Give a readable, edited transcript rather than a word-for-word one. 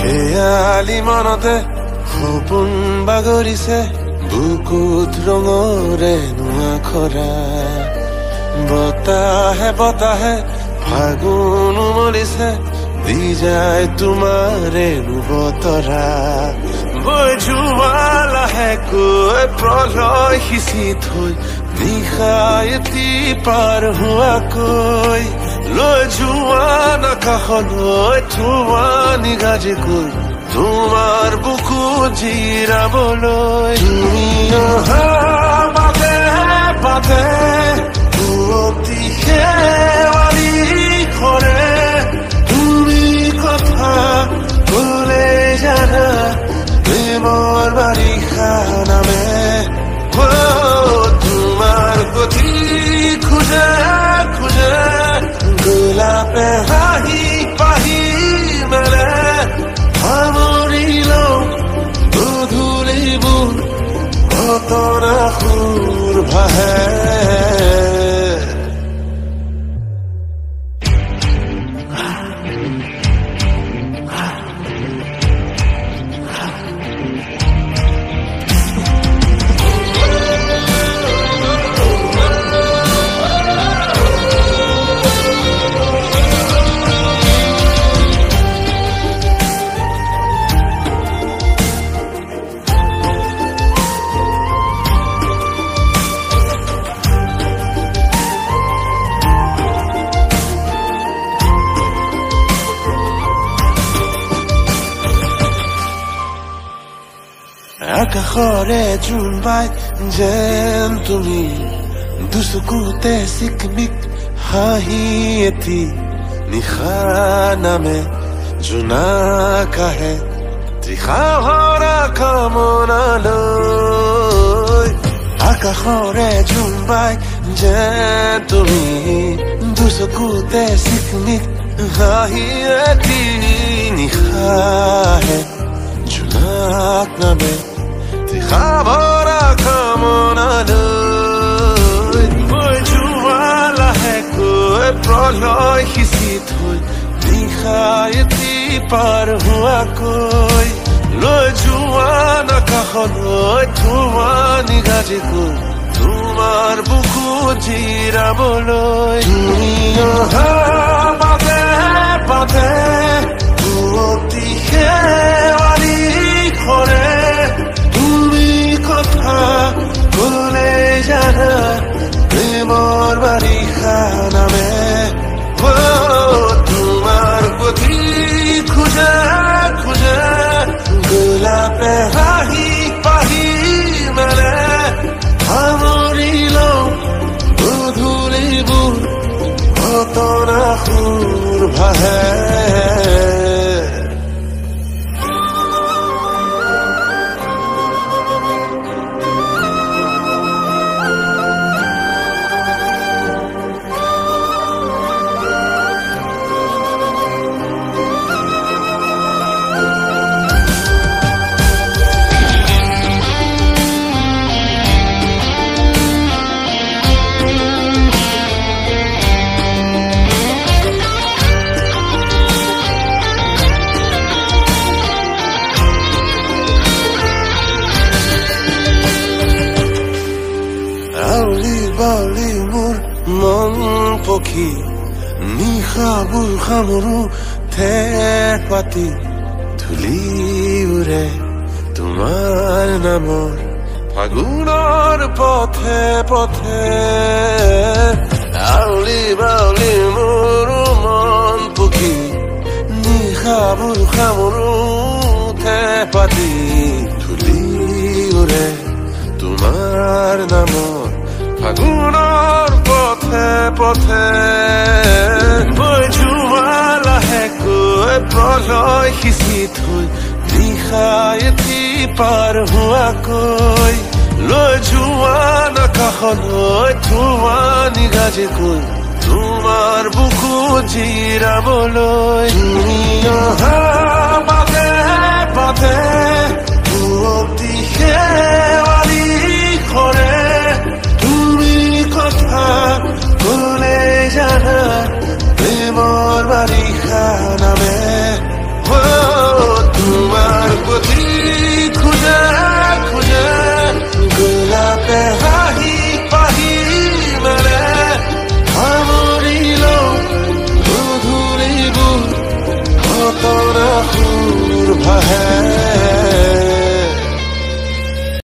হেয়ালি মনতে সপোন বাগৰিছে বুকুত ৰঙৰে নোৱা খৰা বতাহে বতাহে ফাগুন উমলিছে দি যায় তোমাৰে নুবতৰা বৈ যোৱা লাহেকৈ প্ৰলয় সিঁচি থৈ নিশা এটি পাৰ হোৱাকৈ লৈ যোৱা নাকাষলৈ থোৱা নিগাজিকৈ তোমাৰ বুকু জিৰাবলৈ তুমি অহা বাটে বাটে অতি শেৱালি কৰে তুমি কথা ক'লে জানা প্ৰেমৰ বাৰিষা নামে তোমাৰ গতি খোজে খোজে গোলাপে হাঁহি পাহি মেলে সামৰি লওঁ গধূলিবোৰ ঘটনা সুৰ ভাহে আকাশৰে জোনবাই যেন তুমি দুচকুতে চিকমিক হাঁহি এটি নিশা নামে জোনাক আহে তৃষা ভৰা কামনালৈ আকাশৰে জোনবাই যেন তুমি দুচকুতে চিকমিক হাঁহি এটি নিশা আহে জোনাক নামে তৃষা ভৰা কামনালৈ বৈ যোৱা লাহেকৈ প্ৰলয় সিঁচি থৈ নিশা এটি পাৰ হোৱাকৈ লৈ যোৱা নাকাষলৈ থোৱা নিগাজিকৈ তোমাৰ বুকু জিৰাবলৈ তুমি অহা বাটে বাটে অতি শেৱালি কৰে তুমি কথা ক'লে জানা প্ৰেমৰ বাৰিষা নামে তোমাৰ গতি খোজে খোজে গোলাপে হাঁহি পাহি মেলে সামৰি লওঁ গধূলিবোৰ ঘটনা সুৰ ভাহে বাউলি মোৰ মন পখী নিশাবোৰ সামৰো ঠেক পাতি ধূলি উৰে তোমাৰ নামৰ ফাগুনৰ পথে পথে বাউলি বাউলি মোৰ মন পখী নিশাবোৰ সামৰো ঠেক পাতি ধূলি উৰে তোমাৰ নামৰ ফাগুনৰ পথে পথে বৈ যোৱা লাহেকৈ প্ৰলয় সিঁচি থৈ নিশা এটি পাৰ হোৱাকৈ লৈ যোৱা নাকাষলৈ থোৱা নিগাজিকৈ তোমাৰ বুকু জিৰাবলৈ তুমি অহা বাটে বাটে অতি শেৱালি কৰে কথা ক'লে জানা প্ৰেমৰ বাৰিষা নামে